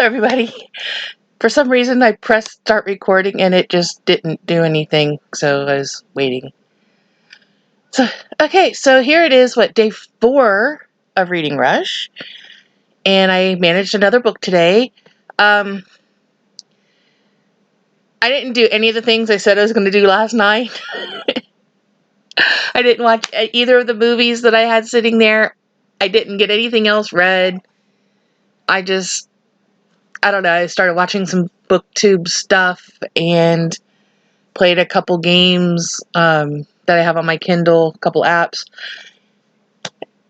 Hello, everybody. For some reason, I pressed start recording and it just didn't do anything, so I was waiting. So here it is, day 4 of Reading Rush, and I managed another book today. I didn't do any of the things I said I was going to do last night. I didn't watch either of the movies that I had sitting there. I didn't get anything else read. I don't know, I started watching some booktube stuff and played a couple games that I have on my Kindle, a couple apps.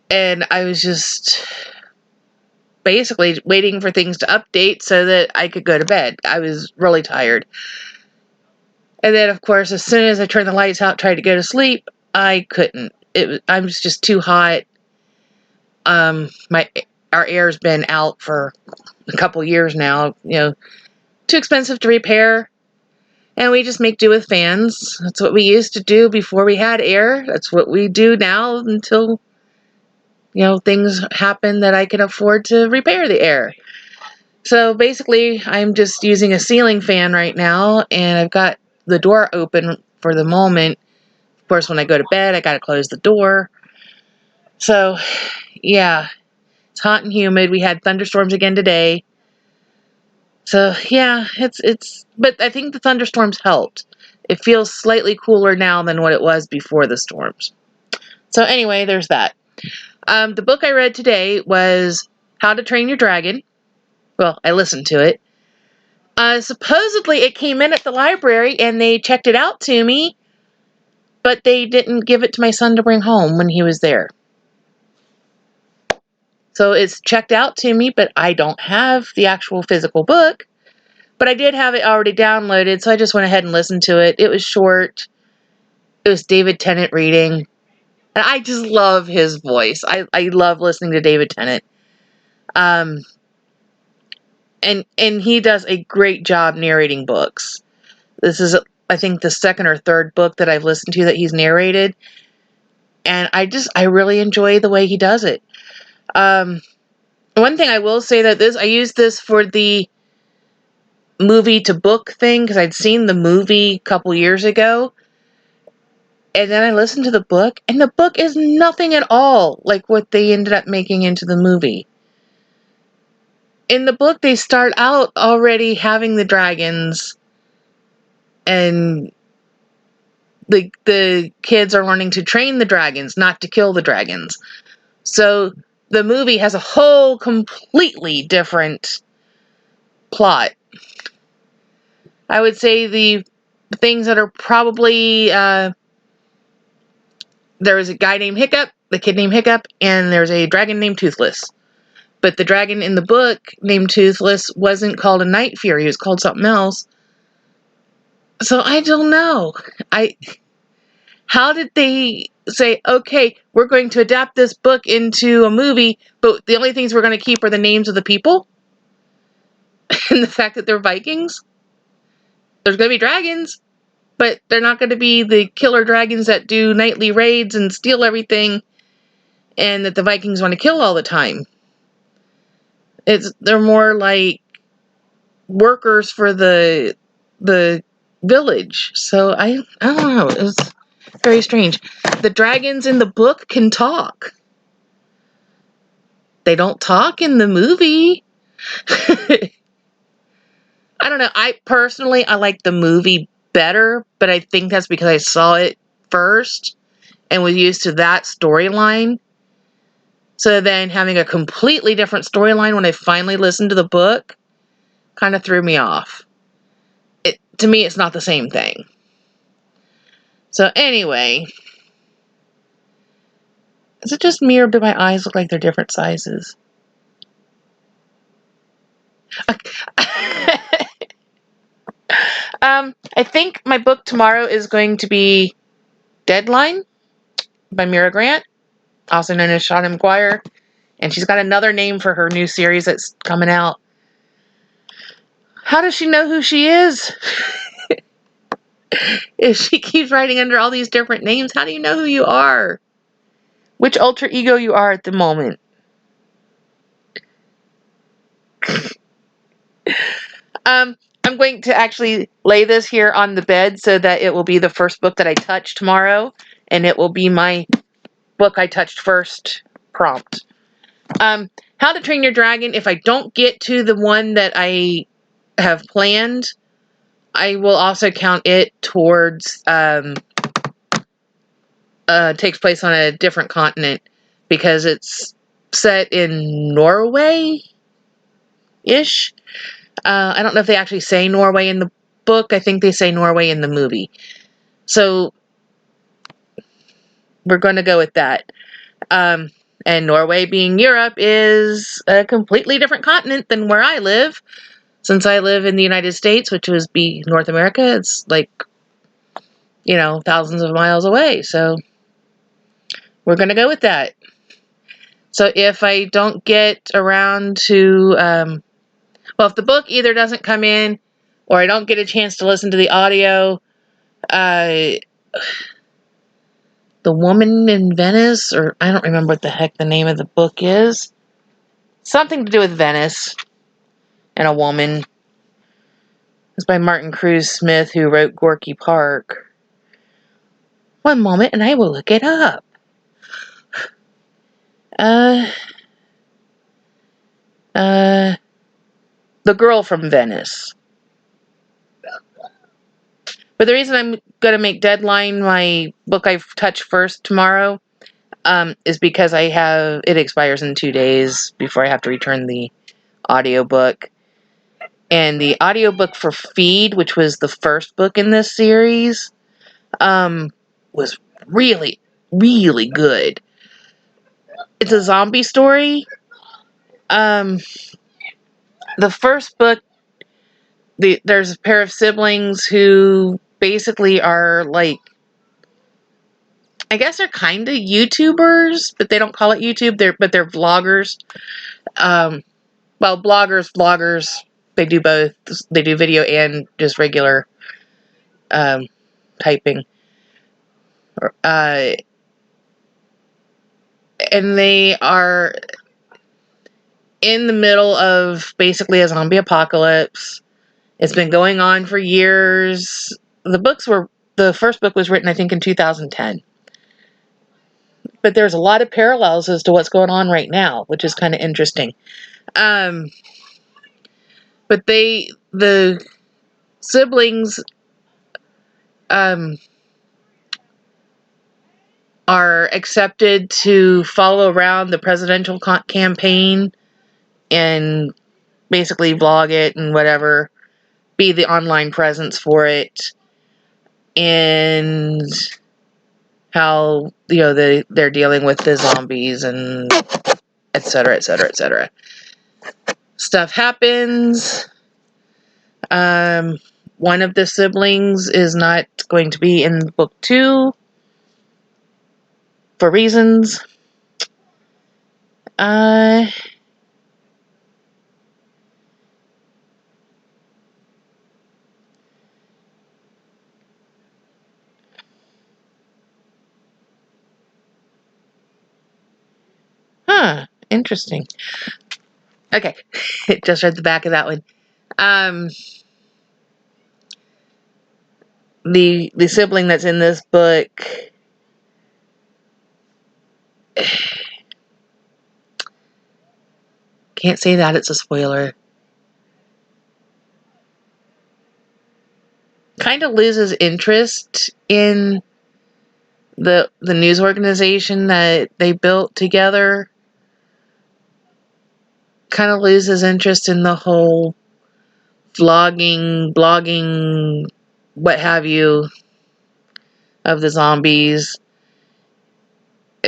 And I was just basically waiting for things to update so that I could go to bed. I was really tired. And then, of course, as soon as I turned the lights out, tried to go to sleep, I couldn't. I was just too hot. Our air's been out for a couple years now. Too expensive to repair. And we just make do with fans. That's what we used to do before we had air. That's what we do now until, things happen that I can afford to repair the air. So basically, I'm just using a ceiling fan right now, and I've got the door open for the moment. Of course, when I go to bed, I got to close the door. So, yeah, it's hot and humid. We had thunderstorms again today. So, yeah, but I think the thunderstorms helped. It feels slightly cooler now than what it was before the storms. So anyway, there's that. The book I read today was How to Train Your Dragon. Well, I listened to it. Supposedly it came in at the library and they checked it out to me, but they didn't give it to my son to bring home when he was there. So it's checked out to me, but I don't have the actual physical book. But I did have it already downloaded, so I just went ahead and listened to it. It was short. It was David Tennant reading. And I just love his voice. I love listening to David Tennant. And he does a great job narrating books. This is, I think, the second or third book that I've listened to that he's narrated. And I really enjoy the way he does it. One thing I will say I used this for the movie to book thing because I'd seen the movie a couple years ago. And then I listened to the book, and the book is nothing at all like what they ended up making into the movie. In the book, they start out already having the dragons, and the kids are learning to train the dragons, not to kill the dragons. So the movie has a whole completely different plot. I would say the things that are probably, there was a guy named Hiccup, the kid named Hiccup, and there's a dragon named Toothless. But the dragon in the book named Toothless wasn't called a Night Fury, it was called something else. So I don't know. How did they say, okay, we're going to adapt this book into a movie, but the only things we're going to keep are the names of the people? And the fact that they're Vikings? There's going to be dragons, but they're not going to be the killer dragons that do nightly raids and steal everything, and that the Vikings want to kill all the time. They're more like workers for the village. So I don't know. It was very strange. The dragons in the book can talk. They don't talk in the movie. I don't know. I like the movie better, but I think that's because I saw it first and was used to that storyline. So then having a completely different storyline when I finally listened to the book kind of threw me off. To me, it's not the same thing. So anyway, is it just me or do my eyes look like they're different sizes? I think my book tomorrow is going to be Deadline by Mira Grant, also known as Shauna McGuire. And she's got another name for her new series that's coming out. How does she know who she is? If she keeps writing under all these different names, how do you know who you are? Which alter ego you are at the moment? I'm going to actually lay this here on the bed so that it will be the first book that I touch tomorrow, and it will be my book I touched first prompt. How to Train Your Dragon. If I don't get to the one that I have planned, I will also count it towards takes place on a different continent because it's set in Norway-ish. I don't know if they actually say Norway in the book. I think they say Norway in the movie. So we're going to go with that. And Norway, being Europe, is a completely different continent than where I live. Since I live in the United States, which would be North America, it's like, thousands of miles away. So we're going to go with that. So if I don't get around to, if the book either doesn't come in or I don't get a chance to listen to the audio, The Woman in Venice, or I don't remember what the heck the name of the book is. Something to do with Venice and a woman. It's by Martin Cruz Smith, who wrote Gorky Park. One moment and I will look it up. The Girl from Venice. But the reason I'm going to make Deadline my book I've touched first tomorrow is because it expires in 2 days before I have to return the audiobook. And the audiobook for Feed, which was the first book in this series, was really, really good. It's a zombie story. The first book, there's a pair of siblings who basically are like, I guess they're kind of YouTubers, but they don't call it YouTube. They're vloggers. Bloggers, they do both. They do video and just regular typing. And they are in the middle of basically a zombie apocalypse. It's been going on for years. The first book was written, I think, in 2010. But there's a lot of parallels as to what's going on right now, which is kind of interesting. But the siblings, are accepted to follow around the presidential campaign and basically vlog it and whatever, be the online presence for it, and how they're dealing with the zombies and etc., etc., etc. Stuff happens. One of the siblings is not going to be in book 2 for reasons. Interesting. Okay, just read the back of that one. The sibling that's in this book, can't say that, it's a spoiler, kind of loses interest in the news organization that they built together. Kind of loses interest in the whole vlogging, blogging, what have you, of the zombies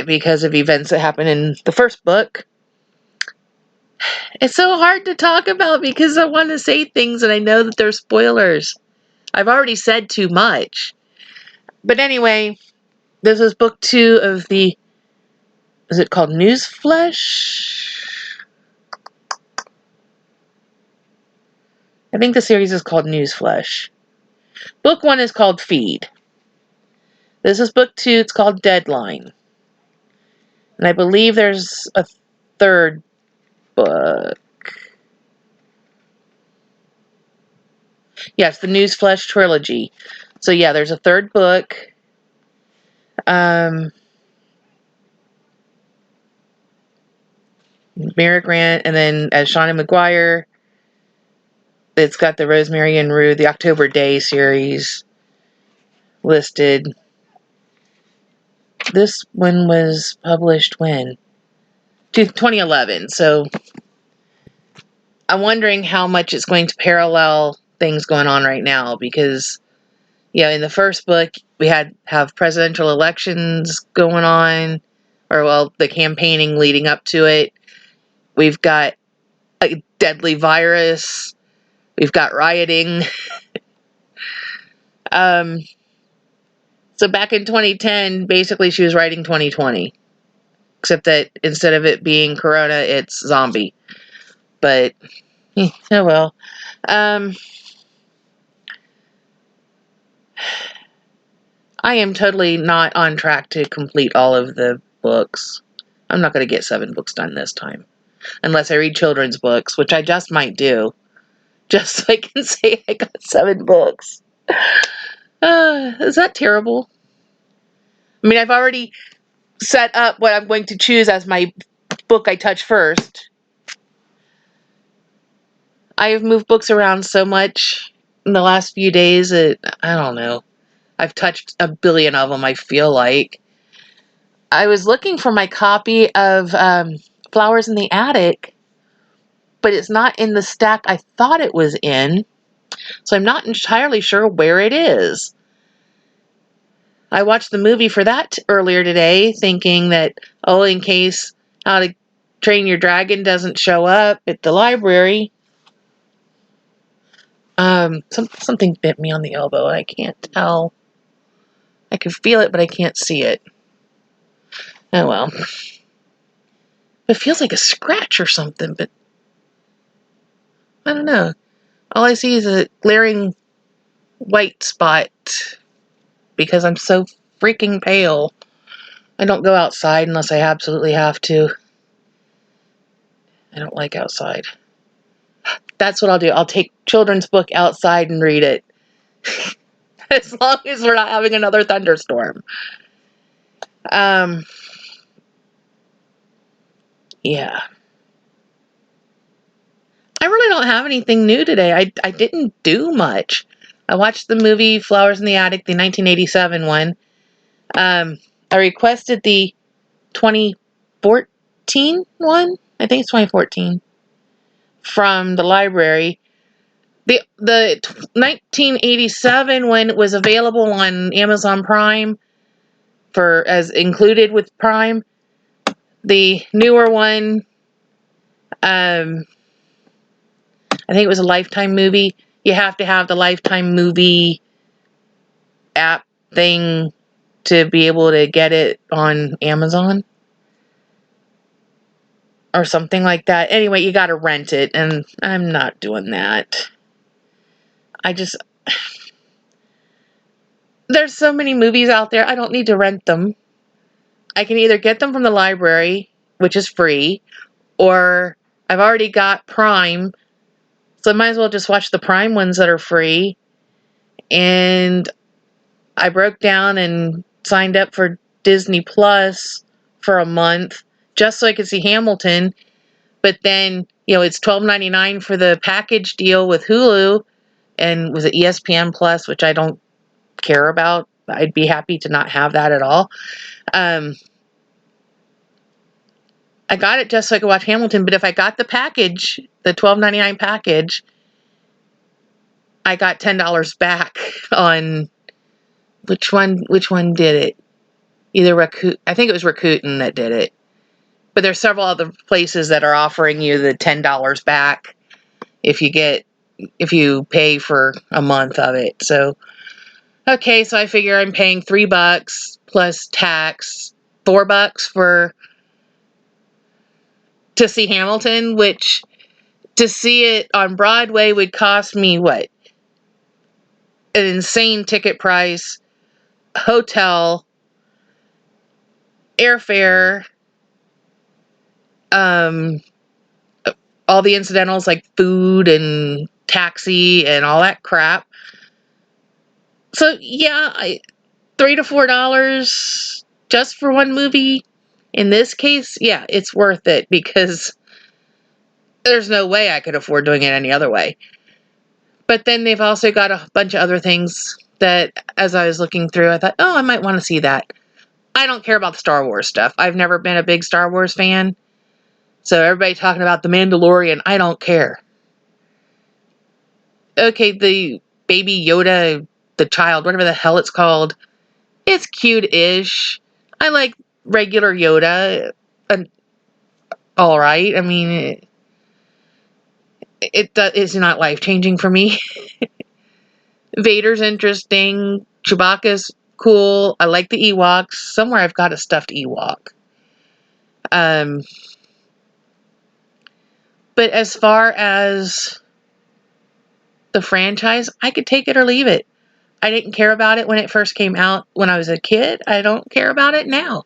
because of events that happened in the first book. It's so hard to talk about because I want to say things and I know that they're spoilers. I've already said too much. But anyway, this is book 2 of is it called Newsflesh? I think the series is called Newsflesh. Book 1 is called Feed. This is book 2, it's called Deadline. And I believe there's a third book. Yes, the Newsflesh trilogy. So yeah, there's a third book. Mira Grant, and then as Shauna McGuire, it's got the Rosemary and Rue, the October Day series listed. This one was published when? 2011. So I'm wondering how much it's going to parallel things going on right now, because in the first book we have presidential elections going on, or well, the campaigning leading up to it. We've got a deadly virus. We've got rioting. So back in 2010, basically she was writing 2020, except that instead of it being Corona, it's zombie. But oh well. I am totally not on track to complete all of the books. I'm not going to get 7 books done this time, unless I read children's books, which I just might do, just so I can say I got 7 books. Is that terrible? I mean, I've already set up what I'm going to choose as my book I touch first. I have moved books around so much in the last few days that, I don't know. I've touched a billion of them, I feel like. I was looking for my copy of Flowers in the Attic, but it's not in the stack I thought it was in, so I'm not entirely sure where it is. I watched the movie for that earlier today, thinking that, in case How to Train Your Dragon doesn't show up at the library. Something bit me on the elbow, and I can't tell. I can feel it, but I can't see it. Oh well. It feels like a scratch or something, but I don't know. All I see is a glaring white spot because I'm so freaking pale. I don't go outside unless I absolutely have to. I don't like outside. That's what I'll do. I'll take children's book outside and read it. As long as we're not having another thunderstorm. Yeah. I really don't have anything new today. I didn't do much. I watched the movie Flowers in the Attic, the 1987 one. I requested the 2014 one. I think it's 2014 from the library. The 1987 one was available on Amazon Prime as included with Prime. The newer one, I think it was a Lifetime movie. You have to have the Lifetime movie app thing to be able to get it on Amazon or something like that. Anyway, you got to rent it, and I'm not doing that. There's so many movies out there, I don't need to rent them. I can either get them from the library, which is free, or I've already got Prime, so I might as well just watch the Prime ones that are free. And I broke down and signed up for Disney Plus for a month just so I could see Hamilton. But then, it's $12.99 for the package deal with Hulu, and was it ESPN Plus, which I don't care about. I'd be happy to not have that at all. I got it just so I could watch Hamilton, but if I got the package, the $12.99 package, I got $10 back on which one did it? Either I think it was Rakuten that did it. But there's several other places that are offering you the $10 back if you pay for a month of it. So okay, so I figure I'm paying $3 plus tax, $4 to see Hamilton, which to see it on Broadway would cost me what? An insane ticket price, hotel, airfare, all the incidentals like food and taxi and all that crap. So yeah, $3 to $4 just for one movie. In this case, yeah, it's worth it because there's no way I could afford doing it any other way. But then they've also got a bunch of other things that, as I was looking through, I thought, oh, I might want to see that. I don't care about the Star Wars stuff. I've never been a big Star Wars fan. So everybody talking about The Mandalorian, I don't care. Okay, the baby Yoda, the child, whatever the hell it's called, it's cute-ish. I like regular Yoda. All right. I mean, it's not life-changing for me. Vader's interesting. Chewbacca's cool. I like the Ewoks. Somewhere I've got a stuffed Ewok. But as far as the franchise, I could take it or leave it. I didn't care about it when it first came out when I was a kid. I don't care about it now.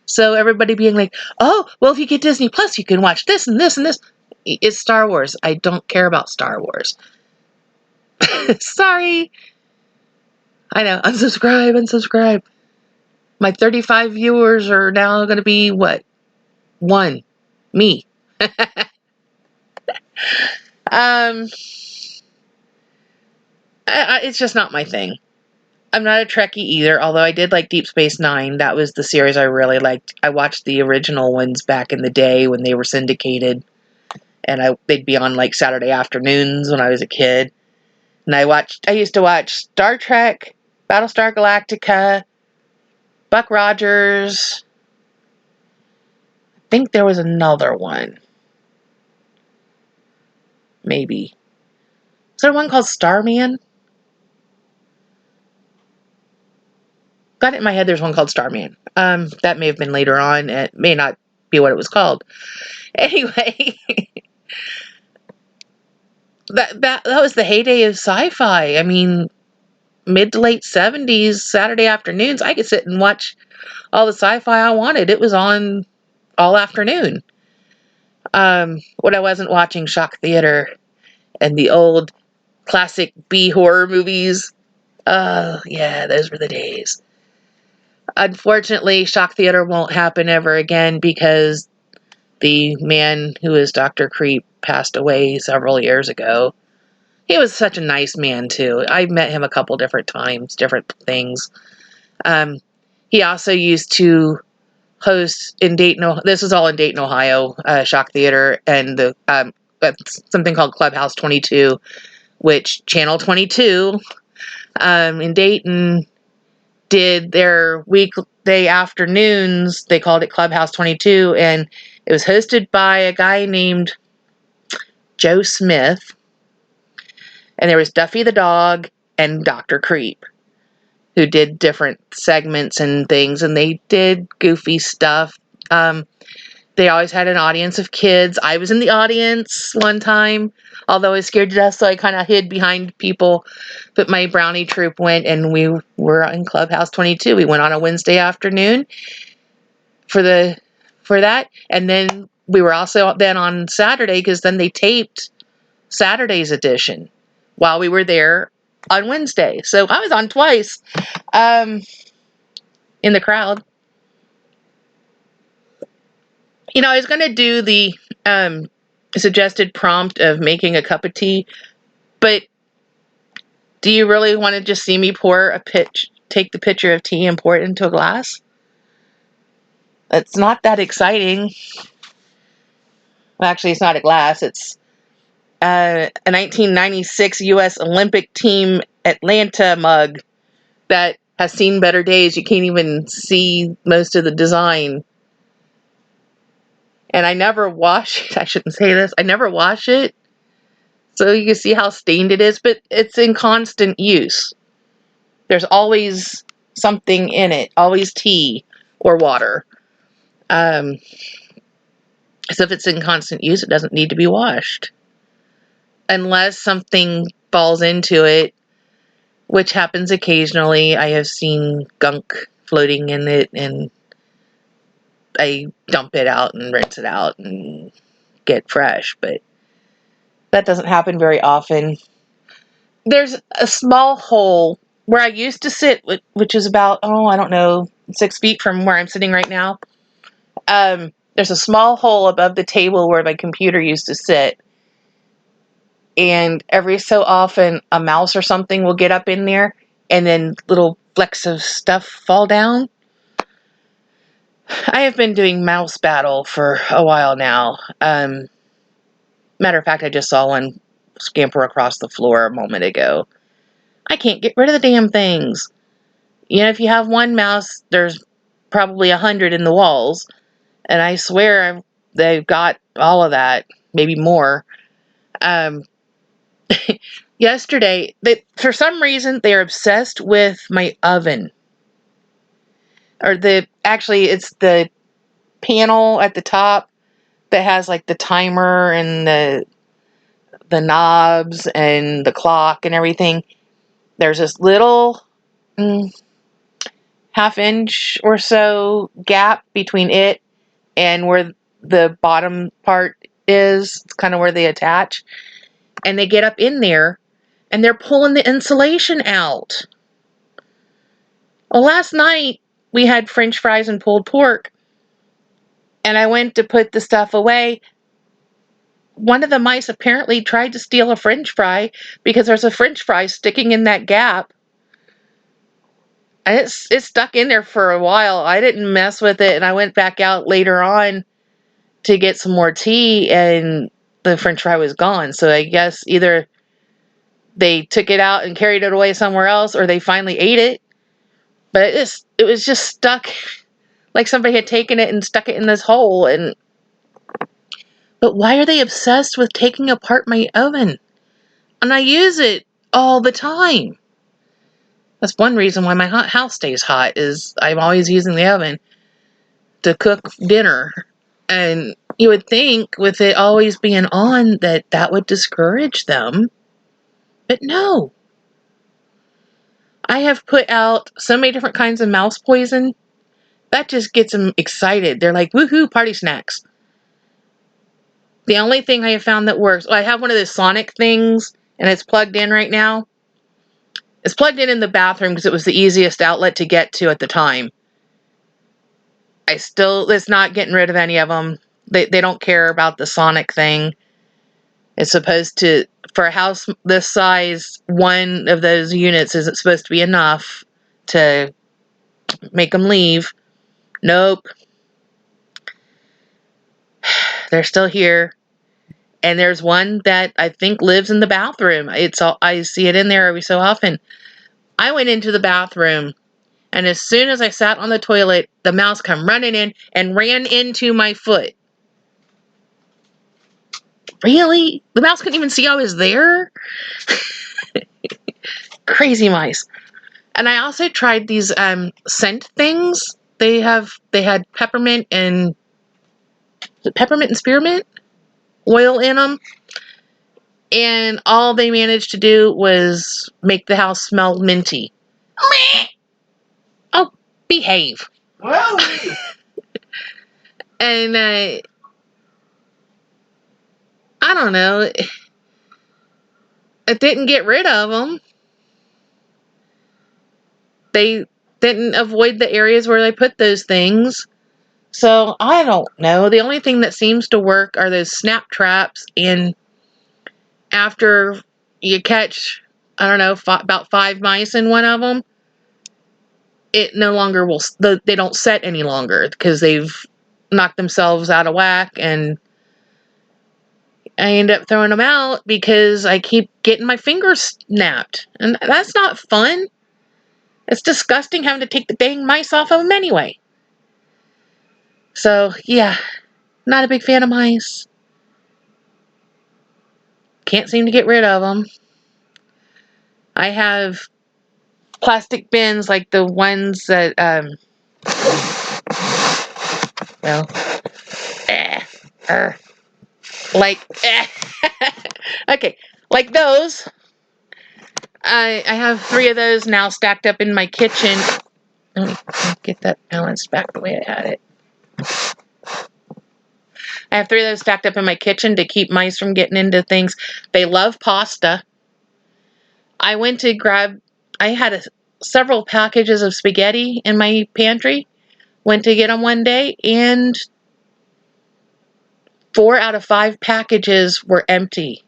So everybody being like, oh, well, if you get Disney Plus, you can watch this and this and this. It's Star Wars. I don't care about Star Wars. Sorry. I know. Unsubscribe. My 35 viewers are now going to be what? One. Me. It's just not my thing. I'm not a Trekkie either, although I did like Deep Space Nine. That was the series I really liked. I watched the original ones back in the day when they were syndicated, and they'd be on like Saturday afternoons when I was a kid. And I used to watch Star Trek, Battlestar Galactica, Buck Rogers. I think there was another one. Maybe. Is there one called Starman? Got it in my head there's one called Starman. That may have been later on. It may not be what it was called. Anyway, that was the heyday of sci-fi. I mean, mid to late 70s, Saturday afternoons, I could sit and watch all the sci-fi I wanted. It was on all afternoon. When I wasn't watching Shock Theater and the old classic B horror movies. Oh, yeah, those were the days. Unfortunately, Shock Theater won't happen ever again because the man who is Dr. Creep passed away several years ago. He was such a nice man, too. I met him a couple different times, different things. He also used to host in Dayton, this was all in Dayton, Ohio, Shock Theater, and something called Clubhouse 22, which Channel 22 in Dayton did their weekday afternoons. They called it Clubhouse 22, and it was hosted by a guy named Joe Smith, and there was Duffy the dog and Dr. Creep, who did different segments and things, and they did goofy stuff. They always had an audience of kids. I was in the audience one time, although I was scared to death, so I kind of hid behind people. But my brownie troop went, and we were in Clubhouse 22. We went on a Wednesday afternoon for that, and then we were also then on Saturday because then they taped Saturday's edition while we were there on Wednesday. So I was on twice in the crowd. You know, I was going to do the suggested prompt of making a cup of tea, but do you really want to just see me take the pitcher of tea and pour it into a glass? It's not that exciting. Well, actually, it's not a glass. It's a 1996 U.S. Olympic team Atlanta mug that has seen better days. You can't even see most of the design. And I never wash it. I shouldn't say this. I never wash it. So you can see how stained it is, but it's in constant use. There's always something in it, always tea or water. So if it's in constant use, it doesn't need to be washed. Unless something falls into it, which happens occasionally. I have seen gunk floating in it, and I dump it out and rinse it out and get fresh. But That doesn't happen very often. There's a small hole where I used to sit, which is about, I don't know, 6 feet from where I'm sitting right now. There's a small hole above the table where my computer used to sit. And every so often, a mouse or something will get up in there, and then little flecks of stuff fall down. I have been doing mouse battle for a while now. Matter of fact, I just saw one scamper across the floor a moment ago. I can't get rid of the damn things. If you have one mouse, there's probably 100 in the walls. And I swear they've got all of that, maybe more. Yesterday, for some reason, they're obsessed with my oven. Actually, it's the panel at the top that has like the timer and the knobs and the clock and everything. There's this little half-inch or so gap between it and where the bottom part is. It's kind of where they attach. And they get up in there and they're pulling the insulation out. Well, last night we had French fries and pulled pork, and I went to put the stuff away. One of the mice apparently tried to steal a French fry because there's a French fry sticking in that gap. And it's stuck in there for a while. I didn't mess with it, and I went back out later on to get some more tea, and the French fry was gone. So I guess either they took it out and carried it away somewhere else, or they finally ate it. But it was just stuck, like somebody had taken it and stuck it in this hole. But why are they obsessed with taking apart my oven? And I use it all the time. That's one reason why my house stays hot, is I'm always using the oven to cook dinner. And you would think with it always being on that would discourage them. But no. I have put out so many different kinds of mouse poison. That just gets them excited. They're like, woohoo, party snacks. The only thing I have found that works, I have one of those Sonic things, and it's plugged in right now. It's plugged in the bathroom because it was the easiest outlet to get to at the time. It's not getting rid of any of them. They don't care about the Sonic thing. It's supposed to, for a house this size, one of those units isn't supposed to be enough to make them leave. Nope. They're still here. And there's one that I think lives in the bathroom. I see it in there every so often. I went into the bathroom, and as soon as I sat on the toilet, the mouse come running in and ran into my foot. Really? The mouse couldn't even see I was there? Crazy mice. And I also tried these scent things. They had peppermint and spearmint oil in them. And all they managed to do was make the house smell minty. Oh, behave. Well, And I don't know. It didn't get rid of them. They didn't avoid the areas where they put those things. So I don't know. The only thing that seems to work are those snap traps. And after you catch, I don't know, about 5 mice in one of them, it no longer will. They don't set any longer because they've knocked themselves out of whack, and I end up throwing them out because I keep getting my fingers snapped, and that's not fun. It's disgusting having to take the dang mice off of them anyway. So yeah, not a big fan of mice. Can't seem to get rid of them. I have plastic bins like the ones that okay, like those. I have 3 of those now stacked up in my kitchen. Let me get that balanced back the way I had it. I have 3 of those stacked up in my kitchen to keep mice from getting into things. They love pasta. I went to grab, I had several packages of spaghetti in my pantry. Went to get them one day, and 4 out of 5 packages were empty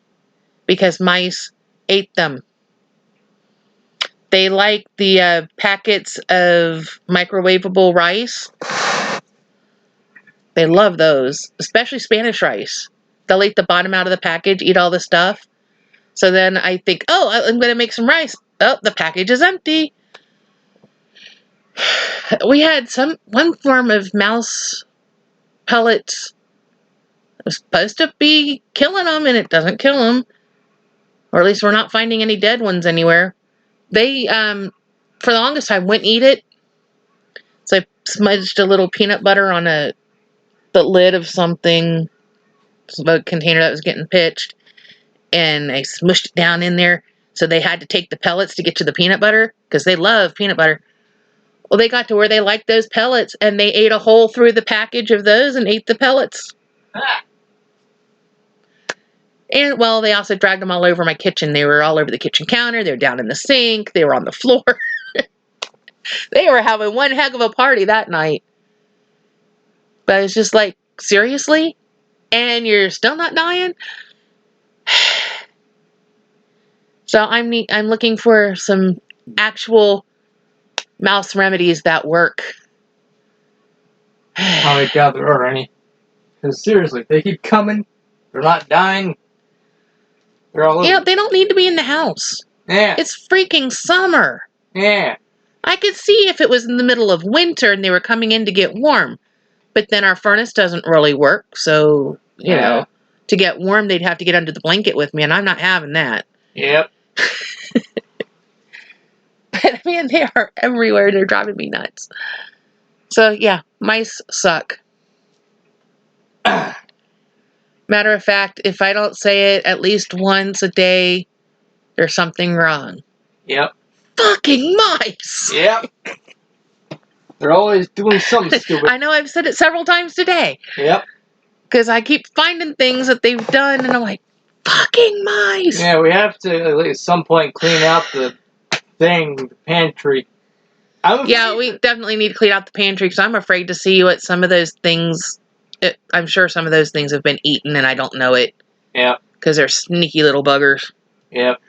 because mice ate them. They like the packets of microwavable rice. They love those, especially Spanish rice. They'll eat the bottom out of the package, eat all the stuff. So then I think, oh, I'm going to make some rice. Oh, the package is empty. We had one form of mouse pellets. It was supposed to be killing them, and it doesn't kill them. Or at least we're not finding any dead ones anywhere. They, for the longest time, wouldn't eat it. So I smudged a little peanut butter on the lid of something, a container that was getting pitched, and I smushed it down in there. So they had to take the pellets to get to the peanut butter, because they love peanut butter. Well, they got to where they liked those pellets, and they ate a hole through the package of those and ate the pellets. Ah. And, well, they also dragged them all over my kitchen. They were all over the kitchen counter. They were down in the sink. They were on the floor. They were having one heck of a party that night. But it's just like, seriously? And you're still not dying? So I'm looking for some actual mouse remedies that work. I doubt there are any. Because seriously, they keep coming. They're not dying. They're all over. Yeah, they don't need to be in the house. Yeah. It's freaking summer. Yeah. I could see if it was in the middle of winter and they were coming in to get warm. But then our furnace doesn't really work. So, you know, to get warm, they'd have to get under the blanket with me. And I'm not having that. Yep. But, man, they are everywhere. They're driving me nuts. So, yeah, mice suck. Matter of fact, if I don't say it at least once a day, there's something wrong. Yep. Fucking mice! Yep. They're always doing something stupid. I know I've said it several times today. Yep. Because I keep finding things that they've done, and I'm like, fucking mice! Yeah, we have to at some point clean out the pantry. Yeah, we definitely need to clean out the pantry, because I'm afraid to see what some of those things... I'm sure some of those things have been eaten, and I don't know it. Yeah. Because they're sneaky little buggers. Yep.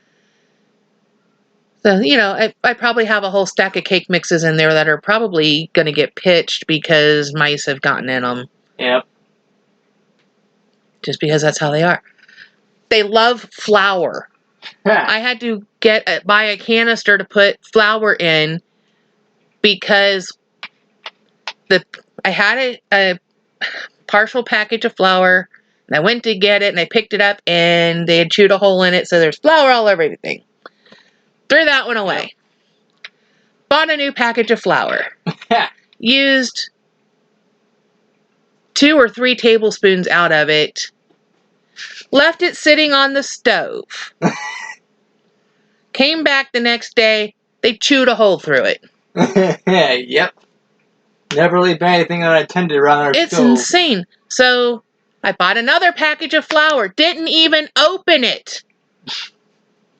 So, you know, I probably have a whole stack of cake mixes in there that are probably going to get pitched because mice have gotten in them. Yep. Just because that's how they are. They love flour. I had to buy a canister to put flour in because I had a partial package of flour, and I went to get it, and I picked it up, and they had chewed a hole in it, so there's flour all over everything. Threw that one away. Bought a new package of flour. Used 2 or 3 tablespoons out of it. Left it sitting on the stove. Came back the next day. They chewed a hole through it. Yep. Never leave anything unattended around our stove. It's insane. So, I bought another package of flour. Didn't even open it.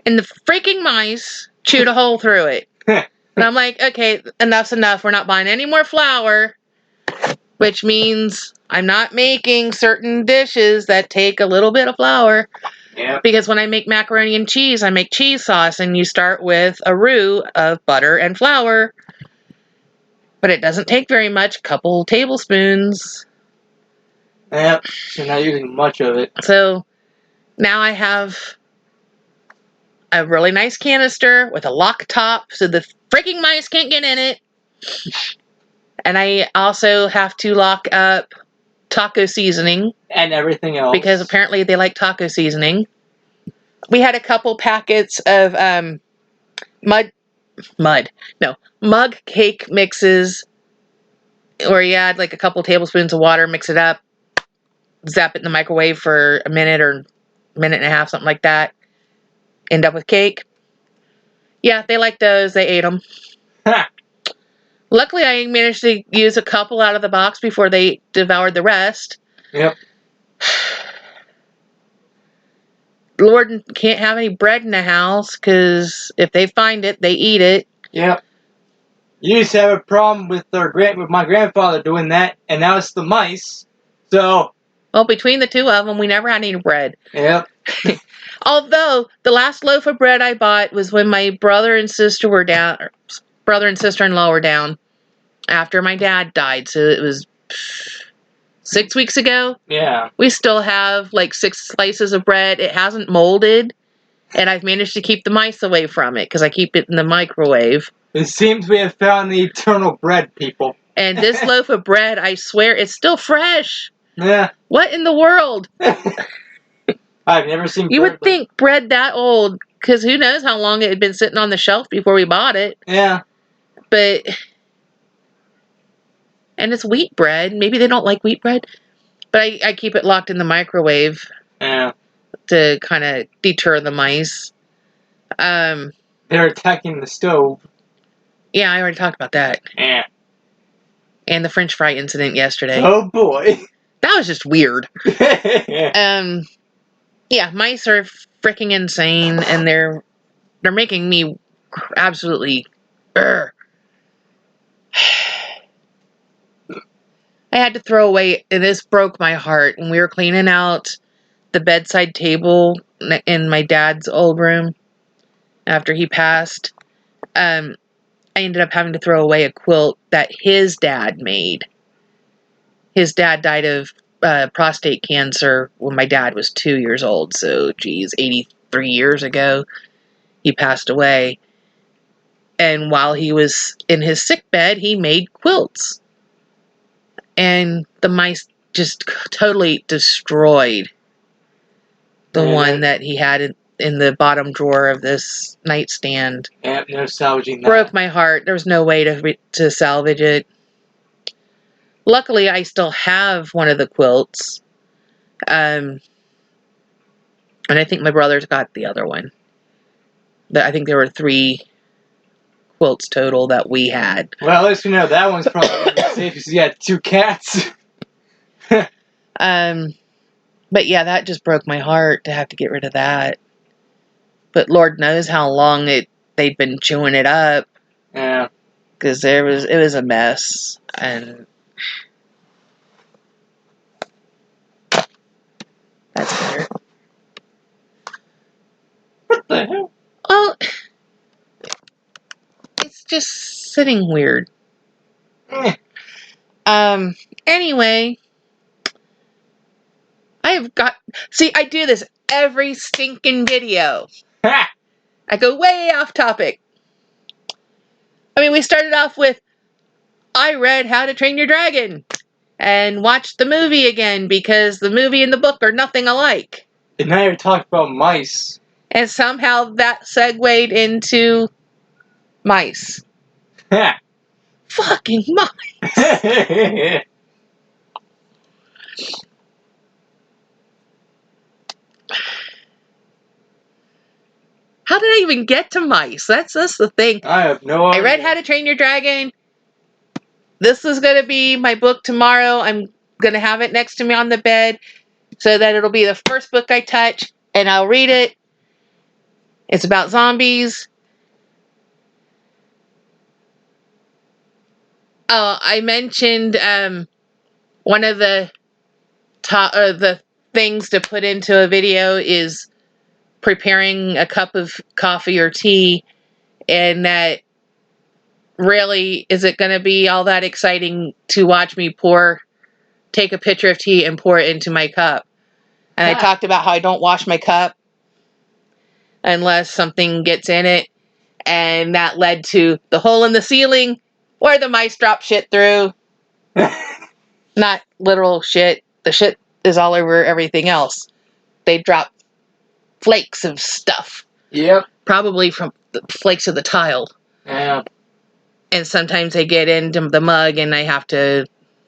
And the freaking mice chewed a hole through it. And I'm like, okay, enough's enough. We're not buying any more flour. Which means I'm not making certain dishes that take a little bit of flour. Yep. Because when I make macaroni and cheese, I make cheese sauce. And you start with a roux of butter and flour. But it doesn't take very much. Couple tablespoons. Yep. You're not using much of it. So now I have a really nice canister with a lock top so the freaking mice can't get in it. And I also have to lock up taco seasoning. And everything else. Because apparently they like taco seasoning. We had a couple packets of mug cake mixes where you add like a couple tablespoons of water, mix it up, zap it in the microwave for a minute or minute and a half, something like that. End up with cake. Yeah, they like those. They ate them. Luckily, I managed to use a couple out of the box before they devoured the rest. Yep. Lord can't have any bread in the house because if they find it, they eat it. Yep. You used to have a problem with my grandfather doing that, and now it's the mice. So. Well, between the two of them, we never had any bread. Yep. Although the last loaf of bread I bought was when my brother and sister were down. Brother and sister-in-law were down after my dad died. So it was 6 weeks ago. Yeah. We still have like 6 slices of bread. It hasn't molded. And I've managed to keep the mice away from it because I keep it in the microwave. It seems we have found the eternal bread, people. And this loaf of bread, I swear, it's still fresh. Yeah. What in the world? I've never seen You bread would think bread that old, because who knows how long it had been sitting on the shelf before we bought it. Yeah. But, and it's wheat bread. Maybe they don't like wheat bread. But I keep it locked in the microwave. Yeah. To kind of deter the mice. They're attacking the stove. Yeah, I already talked about that. Yeah. And the French fry incident yesterday. Oh boy. That was just weird. Yeah, mice are freaking insane, and they're making me absolutely. I had to throw away, and this broke my heart. When we were cleaning out the bedside table in my dad's old room after he passed, I ended up having to throw away a quilt that his dad made. His dad died of prostate cancer when my dad was 2 years old. So, 83 years ago, he passed away. And while he was in his sick bed, he made quilts. And the mice just totally destroyed the one that he had in the bottom drawer of this nightstand. Yeah, no salvaging that. Broke my heart. There was no way to salvage it. Luckily, I still have one of the quilts. And I think my brother's got the other one. I think there were 3 quilts total that we had. Well, at least you know that one's probably safe because you got 2 cats. But yeah, that just broke my heart to have to get rid of that. But Lord knows how long they'd been chewing it up. Yeah. Because it was a mess. And that's better. What the hell? Oh, it's just sitting weird. Anyway, I do this every stinking video. I go way off topic. I mean, we started off with, I read How to Train Your Dragon and watched the movie again because the movie and the book are nothing alike. And now you're talking about mice. And somehow that segued into mice. Fucking mice. How did I even get to mice? That's the thing. I have no idea. I read How to Train Your Dragon. This is going to be my book tomorrow. I'm going to have it next to me on the bed so that it'll be the first book I touch, and I'll read it. It's about zombies. Oh, I mentioned one of the things to put into a video is preparing a cup of coffee or tea, and that really isn't going to be all that exciting to watch me take a picture of tea and pour it into my cup. And I talked about how I don't wash my cup unless something gets in it, and that led to the hole in the ceiling where the mice drop shit through. Not literal shit. The shit is all over everything else. They drop flakes of stuff. Yep. Probably from the flakes of the tile. Yeah. And sometimes they get into the mug and I have to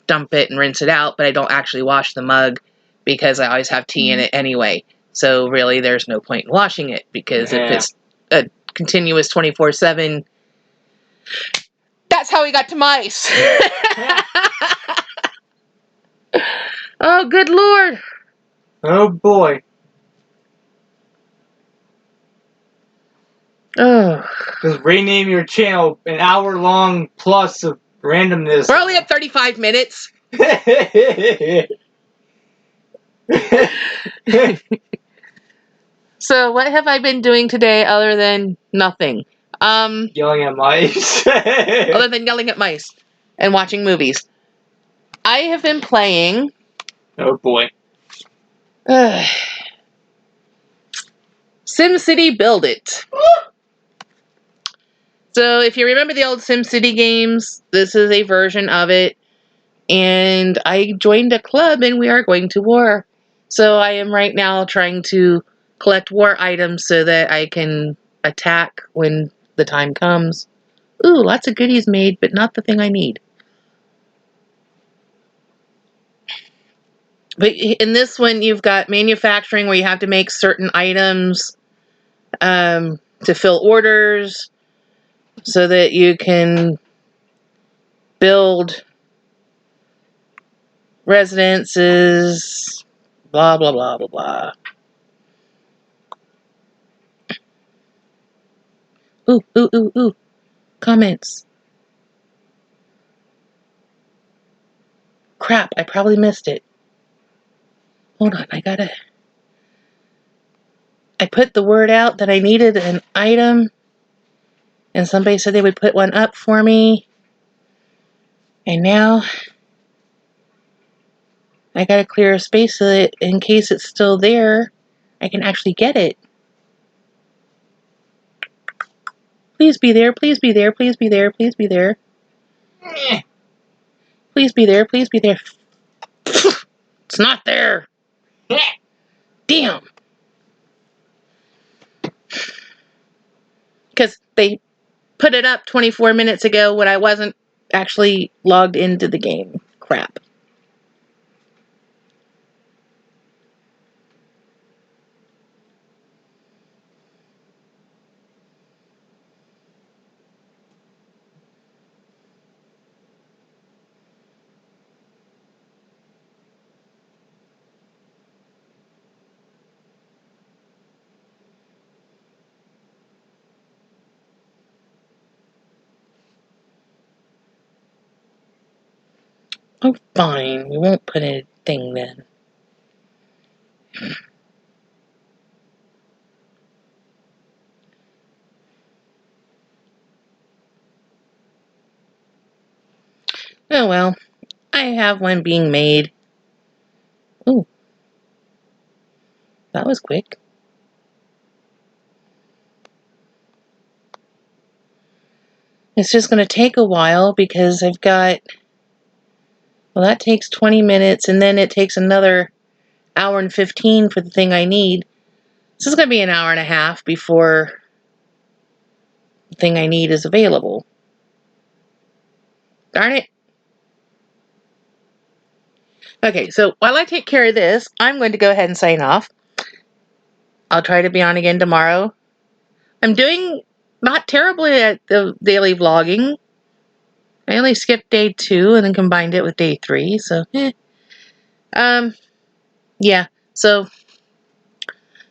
dump it and rinse it out, but I don't actually wash the mug because I always have tea in it anyway. So really there's no point in washing it because if it's a continuous 24/7, that's how we got to mice. Oh, good Lord. Oh boy. Oh. Just rename your channel an hour long plus of randomness. We're only at 35 minutes. So what have I been doing today other than nothing? Yelling at mice. Other than yelling at mice and watching movies. I have been playing Oh boy. SimCity Build It. So if you remember the old SimCity games, this is a version of it. And I joined a club and we are going to war. So I am right now trying to collect war items so that I can attack when the time comes. Ooh, lots of goodies made, but not the thing I need. But in this one, you've got manufacturing where you have to make certain items to fill orders so that you can build residences, blah, blah, blah, blah, blah. Ooh, ooh, ooh, ooh. Comments. Crap, I probably missed it. Hold on, I put the word out that I needed an item, and somebody said they would put one up for me. And now I gotta clear a space so that in case it's still there, I can actually get it. Please be there, please be there, please be there, please be there. Please be there, please be there. It's not there. Damn. Because they put it up 24 minutes ago when I wasn't actually logged into the game. Crap. Oh, fine. We won't put a thing then. Oh well. I have one being made. Ooh. That was quick. It's just going to take a while because I've got... Well, that takes 20 minutes and then it takes another hour and 15 for the thing I need. This is going to be an hour and a half before the thing I need is available. Darn it. Okay, so while I take care of this, I'm going to go ahead and sign off. I'll try to be on again tomorrow. I'm doing not terribly at the daily vlogging. I only skipped day 2 and then combined it with day 3, so yeah. So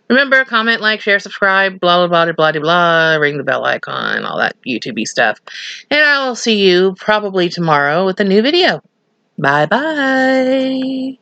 remember, comment, like, share, subscribe, blah blah blah blah blah blah, ring the bell icon, all that YouTube-y stuff. And I'll see you probably tomorrow with a new video. Bye bye.